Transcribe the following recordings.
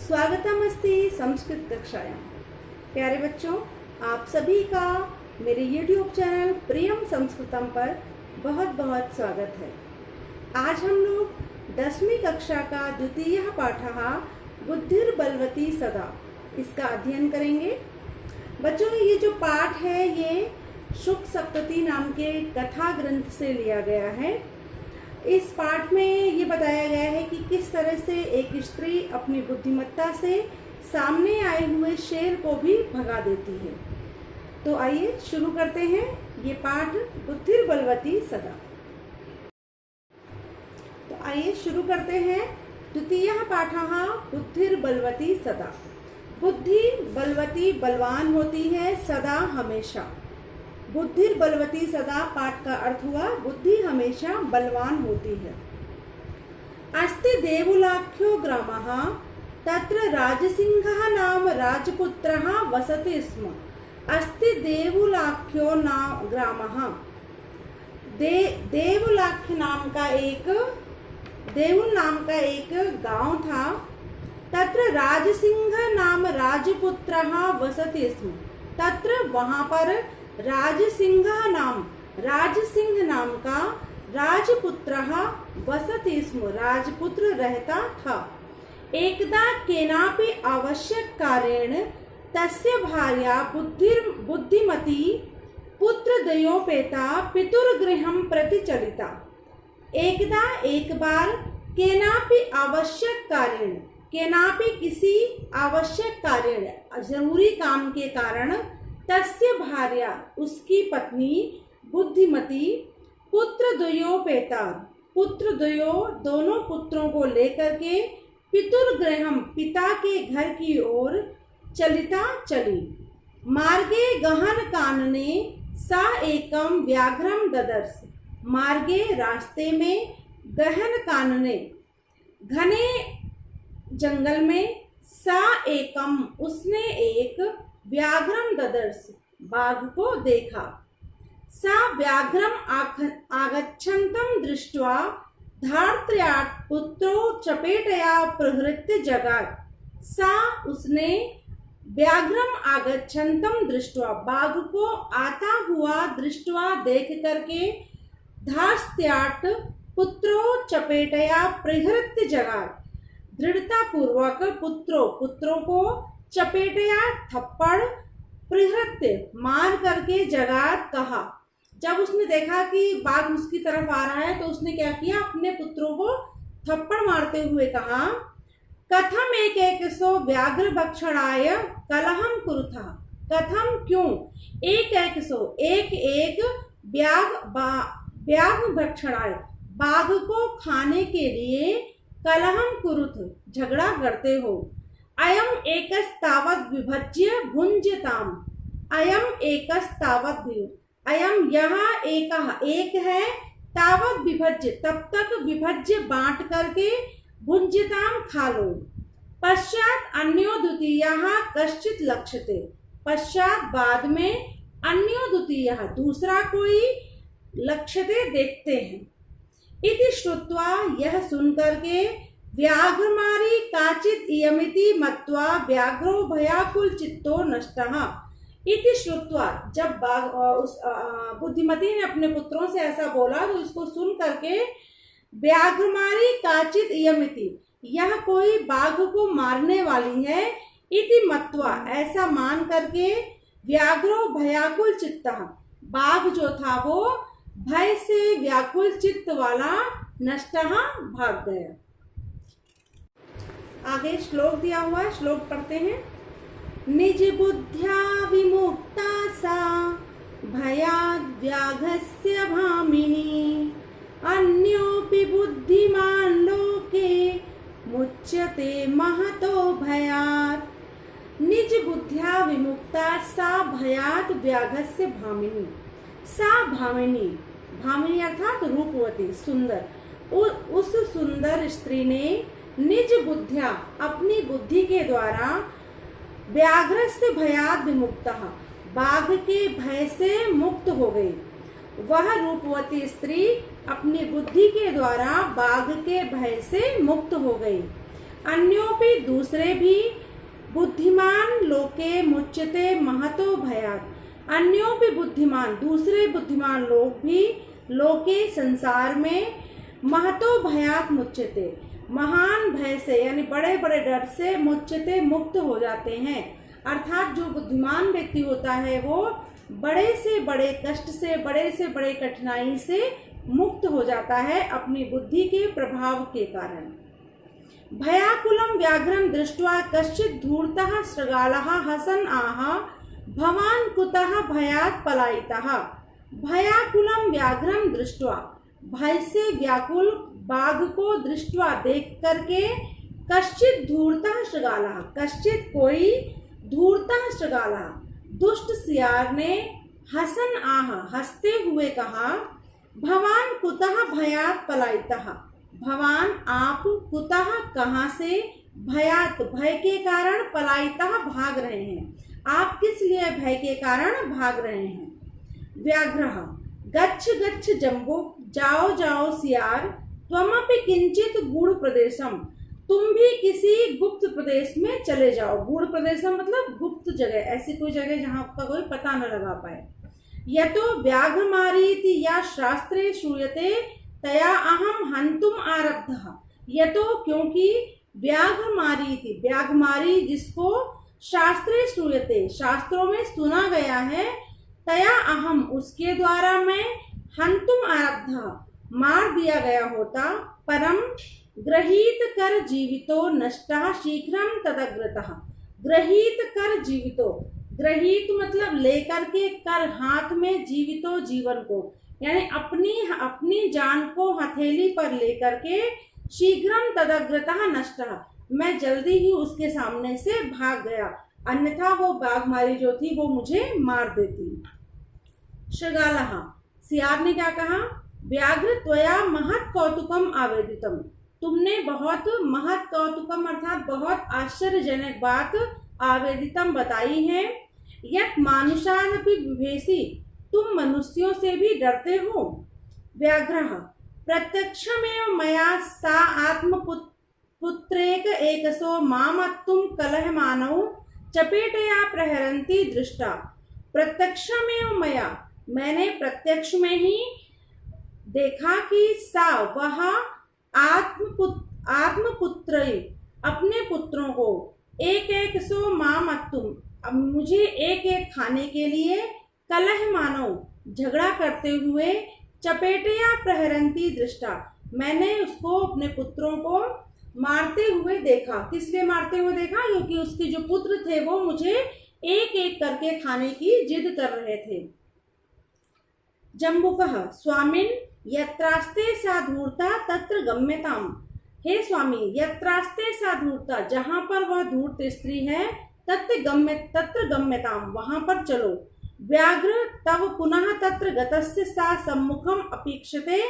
स्वागतम अस्ति संस्कृत कक्षायां। प्यारे बच्चों, आप सभी का मेरे YouTube चैनल प्रियम संस्कृतम पर बहुत बहुत स्वागत है। आज हम लोग 10वीं कक्षा का द्वितीय पाठः बुद्धिर्बलवती सदा इसका अध्ययन करेंगे। बच्चों, ये जो पाठ है ये शुक सप्तती नाम के कथा ग्रंथ से लिया गया है। इस पाठ में ये बताया गया है कि किस तरह से एक स्त्री अपनी बुद्धिमत्ता से सामने आए हुए शेर को भी भगा देती है। तो आइए शुरू करते हैं ये पाठ बुद्धिर्बलवती सदा। तो आइए शुरू करते हैं द्वितीय पाठः बुद्धिर्बलवती सदा। बुद्धि बलवती बलवान होती है सदा हमेशा। बुद्धिर्बलवती सदा पाठ का अर्थ हुआ बुद्धि हमेशा बलवान होती है। अस्ति देवुलाख्यो ग्रामः तत्र राजसिंहः नाम राजपुत्रः वसति स्म। अस्ति देवुलाख्यो नाम ग्रामः। देवुलाख्य देवुल नाम का एक गांव था। तत्र राजसिंह नाम राजपुत्रः वसति स्म। तत्र वहां पर राजसिंह नाम का राजपुत्रः वसति स्म, राजपुत्र रहता था। एकदा केनापि आवश्यक कारेण तस्य भार्या बुद्धिमती पुत्रद्वयोपेता पितुर्गृहं प्रति चलिता। एकदा एक बार केनापि आवश्यक कारेण, केनापि किसी आवश्यक कारेण जरूरी काम के कारण तस्य भार्या उसकी पत्नी बुद्धिमती पुत्रद्वयोपेता पुत्रद्वयो दोनों पुत्रों को लेकर के पितुर्गृहम पिता के घर की ओर चलिता चली। मार्गे गहन कानने सा एकम व्याघ्रम ददर्श। मार्गे रास्ते में गहन कानने घने जंगल में सा एकम उसने एक व्याघ्रम ददर्श बाघ को देखा। सा व्याघ्रम आगच्छन्तं दृष्ट्वा धार्त्र्यात् पुत्रो चपेटया प्रहृत्य जगात्। सा उसने व्याघ्रम आगच्छन्तं दृष्ट्वा बाघ को आता हुआ दृष्ट्वा देख करके धास्त्यात् पुत्रो चपेटया प्रहृत्य जगात्। दृढ़ता पूर्वक पुत्रों को चपेटया थप्पड़ प्रहृत्य मार करके जगात कहा। जब उसने देखा कि बाघ उसकी तरफ आ रहा है तो उसने क्या किया, अपने पुत्रों को थप्पड़ मारते हुए कहा, कथम एक सो व्याघ्र भक्षणाय कलहम कुरुथा। कथम क्यों, एक सो एक व्याघ्र भक्षणाय बाघ को खाने के लिए कलहम कुरुथ झगड़ा करते हो। अयम एकस्तावत् विभज्य भुंज्यताम। अयम एकस्तावत् अयम यहाँ एक है, तावत् विभज्य तब तक विभज्य बांट करके भुंज्यताम खा लो। पश्चात अन्यो द्वितीयः कश्चित लक्ष्यते। पश्चात बाद में अन्यो द्वितीयः दूसरा कोई लक्ष्यते देखते हैं। इति श्रुत्वा यह सुन करके व्याघ्रमारी काचित इयमिति मत्वा व्याघ्रो भयाकुल चित्तो नष्टः। इति श्रुत्वा जब बुद्धिमती ने अपने पुत्रों से ऐसा बोला तो इसको सुन करके व्याघ्रमारी काचित इयमिति यह कोई बाघ को मारने वाली है, इति मत्वा ऐसा मान करके व्याघ्रो भयाकुल चित्तः बाघ जो था वो भय से व्याकुल चित्त वाला नष्टः भाग गया। आगे श्लोक दिया हुआ है, श्लोक पढ़ते हैं। निज बुद्ध्या विमुक्ता सा भयाद् व्याघस्य भामिनी। अन्योपि बुद्धिमान् लोके मुच्यते महतो भयात्। निज बुद्ध्या विमुक्ता सा भयाद् व्याघस्य भामिनी। सा भामिनी, भामिनी अर्थात रूपवती सुंदर, उस सुंदर स्त्री ने निज बुद्धिया अपनी बुद्धि के द्वारा व्याघ्रस्य भयाद् विमुक्तः बाघ के भय से मुक्त हो गई। वह रूपवती स्त्री अपनी बुद्धि के द्वारा बाघ के भय से मुक्त हो गई। अन्योपि दूसरे भी बुद्धिमान लोके मुच्यते महतो भयात्। अन्योपि बुद्धिमान दूसरे बुद्धिमान लोग भी लोके संसार में महतो भयात् मुच्यते महान भय से यानी बड़े बड़े डर से मुच्यते मुक्त हो जाते हैं। अर्थात जो बुद्धिमान व्यक्ति होता है वो बड़े से बड़े कष्ट से बड़े कठिनाई से मुक्त हो जाता है अपनी बुद्धि के प्रभाव के कारण। भयाकुलं व्याघ्रं दृष्ट्वा कश्चित् धूर्तः शृगालः हसन् आह भवान् कुतः भयात् पलायितः। भयाकुलं व्याघ्रं दृष्ट्वा भय से व्याकुल बाघ को दृष्ट्वा देख करके कश्चित् धूर्तः शृगालः कश्चित् कोई धूर्तः शृगालः दुष्ट सियार ने हसन आह हंसते हुए कहा भवान कुतः भयात् पलायितः। भवान आप कुतः कहाँ से भयात भय के कारण पलायितः भाग रहे हैं आप किस लिए भय के कारण भाग रहे हैं। व्याघ्रः गच्छ गच्छ जम्बो जाओ जाओ सियार त्वमपि किंचित गूढ़ प्रदेशम तुम भी किसी गुप्त प्रदेश में चले जाओ। गूढ़ प्रदेशम मतलब गुप्त जगह ऐसी कोई जगह जहाँ आपका कोई पता न लगा पाए। यतो व्याघ्रमारीति या शास्त्रे श्रूयते तया अहम हंतुम आरब्धः। यतो क्योंकि व्याघ्रमारीति व्याघ्रमारी जिसको शास्त्रे श्रूयते शास्त्रों में सुना गया है तया अहम उसके द्वारा मैं हंतुम आरब्धः मार दिया गया होता परम गृहीत कर जीवितो नष्टः शीघ्रं तदग्रतः। गृहीत कर जीवितो गृहीत मतलब लेकर के कर हाथ में जीवितो जीवन को यानी अपनी जान को हथेली पर लेकर के शीघ्रं तदग्रतः नष्टः मैं जल्दी ही उसके सामने से भाग गया अन्यथा वो बाघमारी जो थी वो मुझे मार देती। शृगालः सियार ने क्या कहा व्याघ्र त्वया महत् कौतुकम आवेदितम तुमने बहुत महत् कौतुकम अर्थात बहुत आश्चर्यजनक बात आवेदितम बताई है। यत् मानुषादपि बिभेषि तुम मनुष्यों से भी डरते हो। व्याघ्रः प्रत्यक्षमेव मया सा आत्मपुत्रेक एकसो मामत्तुम कलहमानौ चपेटया प्रहरन्ति दृष्टा। प्रत्यक्षमेव मया मैंने प्रत्यक्ष में ही देखा कि सा वह आत्मपुत्र अपने पुत्रों को एक एक सो मामत्तुम अब मुझे एक एक खाने के लिए कलह मानो झगड़ा करते हुए चपेटया प्रहरंती दृष्टा मैंने उसको अपने पुत्रों को मारते हुए देखा। किस लिए मारते हुए देखा क्योंकि उसके जो पुत्र थे वो मुझे एक एक करके खाने की जिद कर रहे थे। जम्बुकः स्वामिन् यत्रास्ते सा धूर्ता तत्र गम्यताम। हे स्वामी यत्रास्ते सा धूर्ता जहाँ पर वह धूर्त स्त्री है तत्र गम्यताम वहाँ पर चलो। व्याघ्र तव पुनः तत्र गतस्य सा सम्मुखम अपेक्षते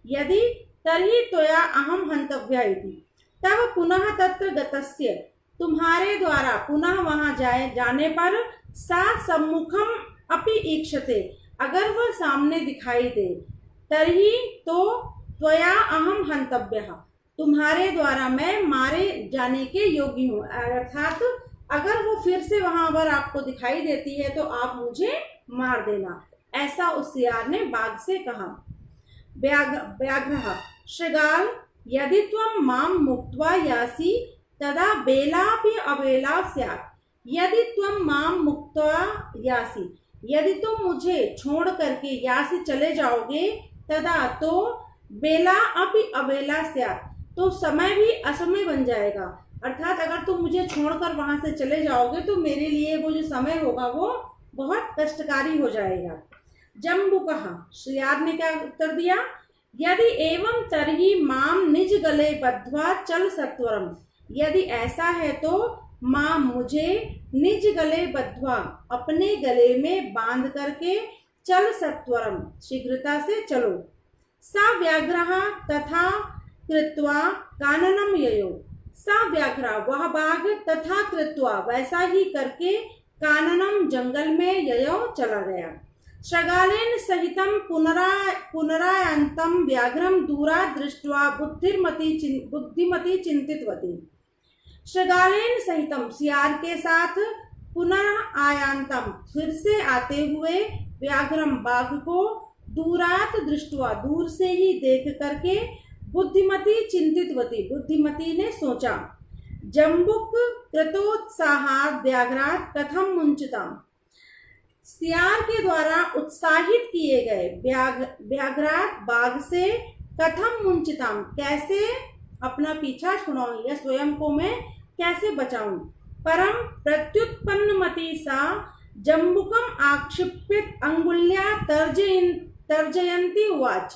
यदि तर्हि त्वया अहम हंतव्या इति। तव पुनः तत्र गतस्य तुम्हारे द्वारा पुनः वहाँ जाने पर सा सम्मुखम अपि ईक्षते अगर वह सामने दिखाई दे तर्हि तो त्वया अहम हंतव्यः तुम्हारे द्वारा मैं मारे जाने के योग्य हूँ। अर्थात अगर वो फिर से वहां पर आपको दिखाई देती है तो आप मुझे मार देना ऐसा उस सियार ने बाघ से कहा। व्याघ्रः शृगाल यदि त्वं मां मुक्त्वा यासि तदा बेलापि अबेला स्यात्। यदि त्वं मां मुक्त्वा यासि यदि तुम मुझे छोड़ करके यासि चले जाओगे तदा तो बेला अपि अबेला स्यात् तो समय भी असमय बन जाएगा। अर्थात अगर तुम मुझे छोड़कर वहां से चले जाओगे तो मेरे लिए वो जो समय होगा वो बहुत कष्टकारी हो जाएगा। जम्बुकः सियार ने क्या उत्तर दिया यदि एवं तर्हि माम निज गले बद्ध्वा चल सत्वरम। यदि ऐसा है तो मां मुझे निज गले बद्ध्वा अपने गले में बांध करके चल सत्वरम शीघ्रता से चलो। सा व्याघ्रः तथा कृत्वा काननम ययो। सा व्याघ्र वह बाघ तथा कृत्वा वैसा ही करके काननम जंगल में ययो चला गया। शृगालेन सहितं पुनरायन्तं व्याघ्रं दूरात् दृष्ट्वा बुद्धिमती चिंतितवती। शृगालेन सहितम, सियार के साथ, पुनः आयांतम, फिर से आते हुए, व्याघ्रम, बाघ को, दूरात दृष्टवा, दूर से ही देख करके, बुद्धिमती चिंतितवती, बुद्धिमती ने सोचा, जम्बुक कृतोत्साहात व्याघ्रात कथम मुंचिताम, सियार के द्वारा उत्साहित किए गए व्याघ्रात, बाघ से, कथम मुंचिताम, कैसे अपना पीछा छुड़ाऊं या स्वयं को मैं कैसे बचाऊं। परम प्रत्युत्पन्नमति सा जम्बुकम आक्षिप्त अंगुल्या तर्जयंती उवाच,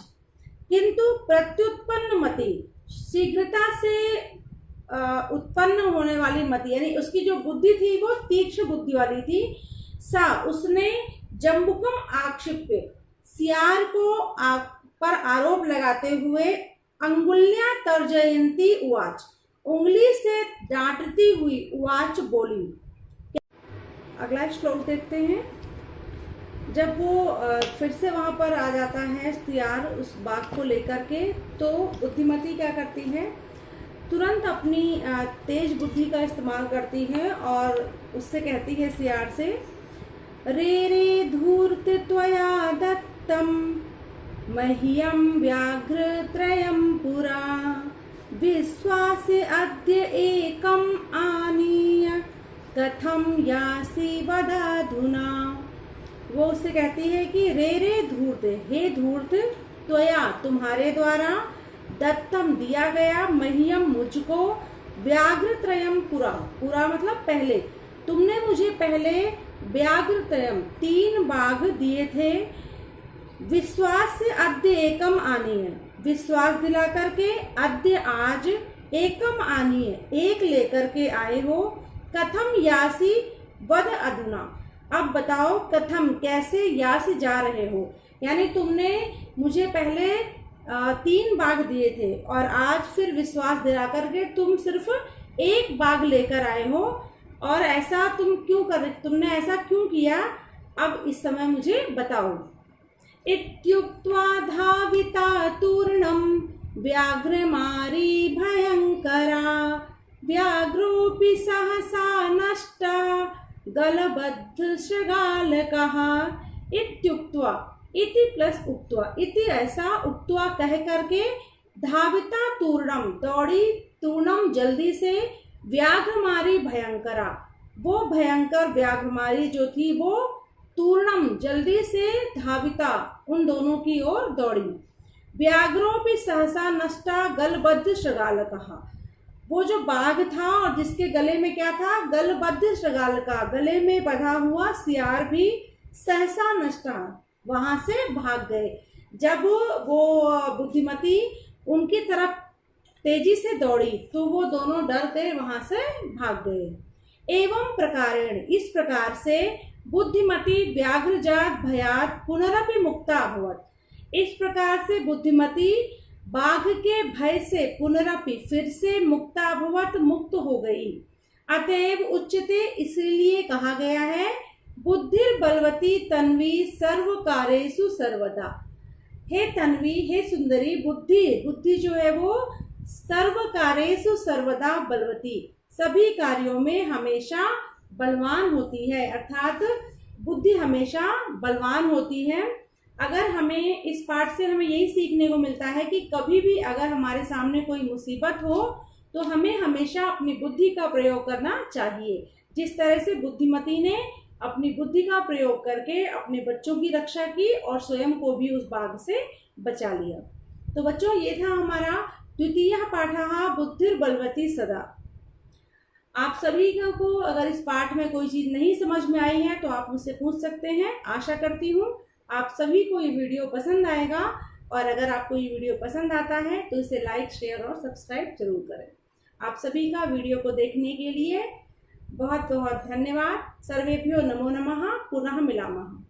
किंतु प्रत्युत्पन्नमति, शीघ्रता से उत्पन्न होने वाली मति, यानी उसकी जो बुद्धि थी वो तीक्ष्ण बुद्धि वाली थी। सा, उसने, जम्बुकम आक्षिप्य, सियार को पर आरोप लगाते हुए, अंगुल्या तर्जयंती उवाच, उंगली से डांटती हुई, उवाच बोली। अगला श्लोक देखते हैं। जब वो फिर से वहां पर आ जाता है सियार उस बाघ को लेकर के, तो बुद्धिमती क्या करती है, तुरंत अपनी तेज बुद्धि का इस्तेमाल करती है और उससे कहती है सियार से, रे रे धूर्त त्वया दत्तम मह्यम व्याघ्र त्रयम पुरा विश्वासे अद्य एकम आनीय कथम यासी वदाधुना। वो उससे कहती है कि रे रे धूर्त, हे धूर्त, त्वया, तुम्हारे द्वारा, दत्तम, दिया गया, मह्यम, मुझको, व्याघ्र त्रयम पुरा, पुरा मतलब पहले, तुमने मुझे पहले व्याघ्र त्रयम, 3 बाघ दिए थे, विश्वास से अद्य एकम आनीय, विश्वास दिला करके, अद्य आज, एकम आनीय, एक लेकर के आए हो, कथम यासी वद अधुना, अब बताओ, कथम, कैसे, यासी, जा रहे हो, यानी तुमने मुझे पहले 3 बाघ दिए थे और आज फिर विश्वास दिला करके तुम सिर्फ 1 बाघ लेकर आए हो, और ऐसा तुम क्यों कर, तुमने ऐसा क्यों किया, अब इस समय मुझे बताओ। इत्युक्त्वा धाविता तूर्णम व्याघ्रमारी भयंकरा व्याघ्रोऽपि सहसा नष्टा गलबद्ध शृगालकः। इत्युक्त्वा, इति प्लस उक्त्वा, इति ऐसा, उक्त्वा कह करके, धाविता तूर्णम, दौड़ी, तूर्णम जल्दी से, व्याघ्रमारी भयंकरा, वो भयंकर व्याघ्रमारी जो थी वो, तूर्णम जल्दी से, धाविता उन दोनों की ओर दौड़ी, व्याघ्रों भी सहसा नष्टा गलबद्ध शृगालकः, वो जो बाघ था और जिसके गले में क्या था, गलबद्ध शृगालका, गले में बंधा हुआ सियार भी, सहसा नष्टा, वहां से भाग गए। जब वो बुद्धिमती उनकी तरफ तेजी से दौड़ी तो वो दोनों डर गए, वहां से भाग गए। एवं प्रकारेण, इस प्रकार से, बुद्धिमती व्याघ्रजात भयात पुनरपि मुक्ता अभवत, इस प्रकार से बुद्धिमती बाघ के भय से पुनरपि, फिर से, मुक्ता अभवत, मुक्त हो गई। अतएव उच्यते, इसलिए कहा गया है, बुद्धिर बलवती तन्वी सर्व कार्येषु सर्वदा, हे तन्वी, हे सुंदरी, बुद्धि जो है वो सर्व कार्येषु सर्वदा बलवती, सभी कार्यों में हमेशा बलवान होती है, अर्थात बुद्धि हमेशा बलवान होती है। अगर हमें इस पाठ से हमें यही सीखने को मिलता है कि कभी भी अगर हमारे सामने कोई मुसीबत हो तो हमें हमेशा अपनी बुद्धि का प्रयोग करना चाहिए। जिस तरह से बुद्धिमती ने अपनी बुद्धि का प्रयोग करके अपने बच्चों की रक्षा की और स्वयं को भी उस बाघ से बचा लिया। तो बच्चों, ये था हमारा द्वितीयः पाठः बुद्धिर्बलवती सदा। आप सभी को अगर इस पाठ में कोई चीज़ नहीं समझ में आई है तो आप मुझसे पूछ सकते हैं। आशा करती हूँ आप सभी को ये वीडियो पसंद आएगा, और अगर आपको ये वीडियो पसंद आता है तो इसे लाइक, शेयर और सब्सक्राइब जरूर करें। आप सभी का वीडियो को देखने के लिए बहुत बहुत धन्यवाद। सर्वेभ्यो नमो नमः। पुनः मिलामः।